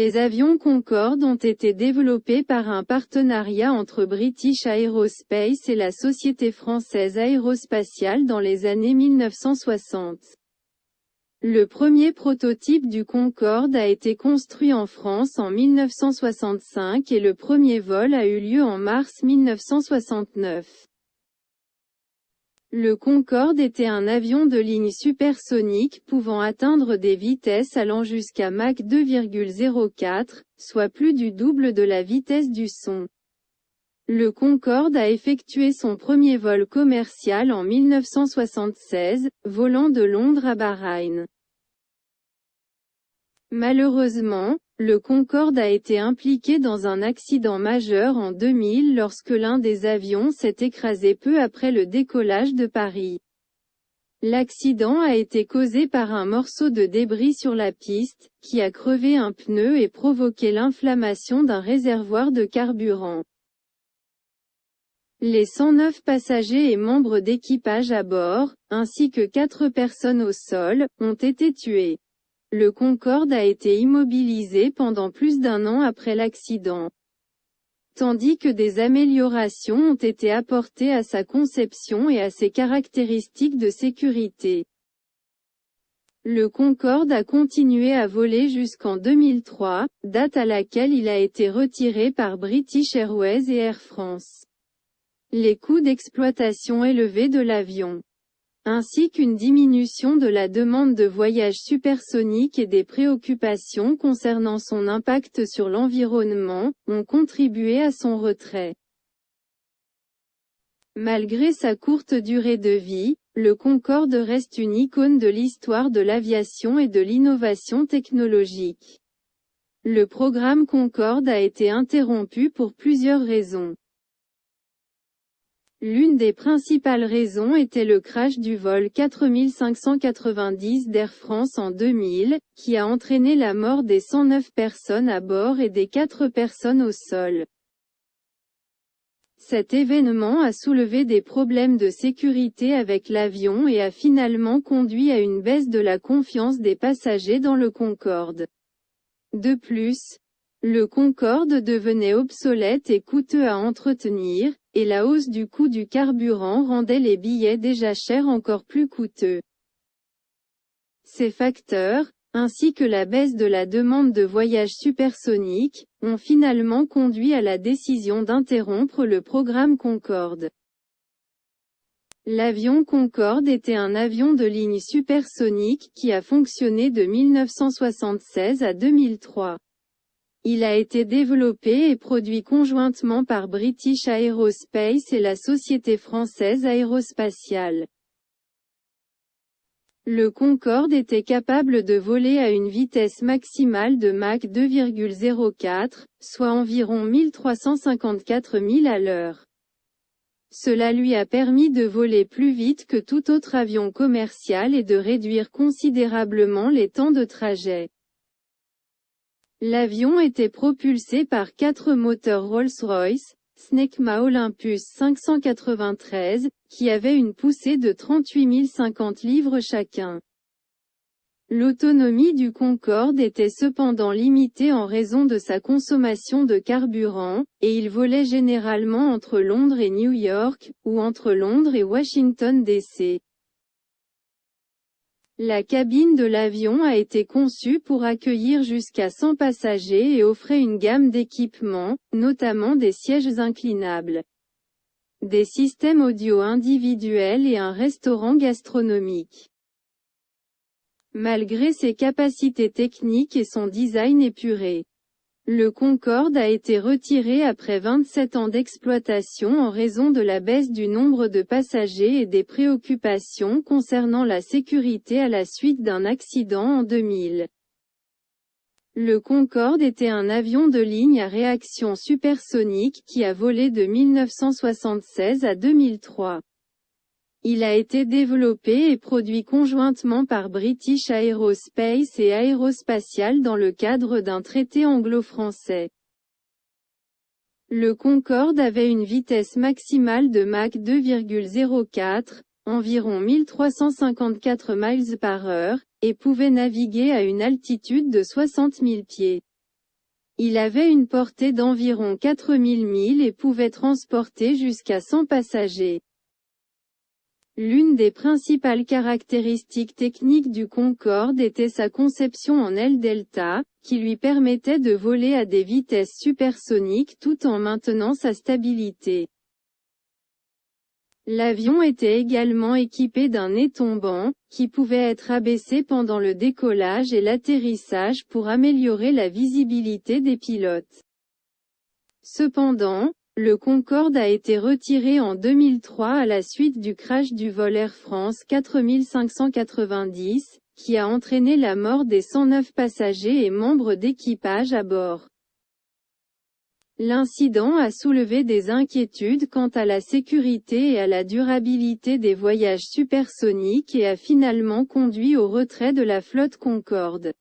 Les avions Concorde ont été développés par un partenariat entre British Aerospace et la société française aérospatiale dans les années 1960. Le premier prototype du Concorde a été construit en France en 1965 et le premier vol a eu lieu en mars 1969. Le Concorde était un avion de ligne supersonique pouvant atteindre des vitesses allant jusqu'à Mach 2,04, soit plus du double de la vitesse du son. Le Concorde a effectué son premier vol commercial en 1976, volant de Londres à Bahreïn. Malheureusement, le Concorde a été impliqué dans un accident majeur en 2000 lorsque l'un des avions s'est écrasé peu après le décollage de Paris. L'accident a été causé par un morceau de débris sur la piste, qui a crevé un pneu et provoqué l'inflammation d'un réservoir de carburant. Les 109 passagers et membres d'équipage à bord, ainsi que 4 personnes au sol, ont été tués. Le Concorde a été immobilisé pendant plus d'un an après l'accident. Tandis que des améliorations ont été apportées à sa conception et à ses caractéristiques de sécurité. Le Concorde a continué à voler jusqu'en 2003, date à laquelle il a été retiré par British Airways et Air France. Les coûts d'exploitation élevés de l'avion, ainsi qu'une diminution de la demande de voyages supersoniques et des préoccupations concernant son impact sur l'environnement, ont contribué à son retrait. Malgré sa courte durée de vie, le Concorde reste une icône de l'histoire de l'aviation et de l'innovation technologique. Le programme Concorde a été interrompu pour plusieurs raisons. L'une des principales raisons était le crash du vol 4590 d'Air France en 2000, qui a entraîné la mort des 109 personnes à bord et des 4 personnes au sol. Cet événement a soulevé des problèmes de sécurité avec l'avion et a finalement conduit à une baisse de la confiance des passagers dans le Concorde. De plus, le Concorde devenait obsolète et coûteux à entretenir, et la hausse du coût du carburant rendait les billets déjà chers encore plus coûteux. Ces facteurs, ainsi que la baisse de la demande de voyages supersoniques, ont finalement conduit à la décision d'interrompre le programme Concorde. L'avion Concorde était un avion de ligne supersonique qui a fonctionné de 1976 à 2003. Il a été développé et produit conjointement par British Aerospace et la société française aérospatiale. Le Concorde était capable de voler à une vitesse maximale de Mach 2,04, soit environ 1354 milles à l'heure. Cela lui a permis de voler plus vite que tout autre avion commercial et de réduire considérablement les temps de trajet. L'avion était propulsé par 4 moteurs Rolls-Royce, Snecma Olympus 593, qui avaient une poussée de 38 050 livres chacun. L'autonomie du Concorde était cependant limitée en raison de sa consommation de carburant, et il volait généralement entre Londres et New York, ou entre Londres et Washington DC. La cabine de l'avion a été conçue pour accueillir jusqu'à 100 passagers et offrait une gamme d'équipements, notamment des sièges inclinables, des systèmes audio individuels et un restaurant gastronomique. Malgré ses capacités techniques et son design épuré, le Concorde a été retiré après 27 ans d'exploitation en raison de la baisse du nombre de passagers et des préoccupations concernant la sécurité à la suite d'un accident en 2000. Le Concorde était un avion de ligne à réaction supersonique qui a volé de 1976 à 2003. Il a été développé et produit conjointement par British Aerospace et Aérospatiale dans le cadre d'un traité anglo-français. Le Concorde avait une vitesse maximale de Mach 2,04, environ 1354 miles par heure, et pouvait naviguer à une altitude de 60 000 pieds. Il avait une portée d'environ 4000 milles et pouvait transporter jusqu'à 100 passagers. L'une des principales caractéristiques techniques du Concorde était sa conception en aile delta, qui lui permettait de voler à des vitesses supersoniques tout en maintenant sa stabilité. L'avion était également équipé d'un nez tombant, qui pouvait être abaissé pendant le décollage et l'atterrissage pour améliorer la visibilité des pilotes. Cependant, le Concorde a été retiré en 2003 à la suite du crash du vol Air France 4590, qui a entraîné la mort des 109 passagers et membres d'équipage à bord. L'incident a soulevé des inquiétudes quant à la sécurité et à la durabilité des voyages supersoniques et a finalement conduit au retrait de la flotte Concorde.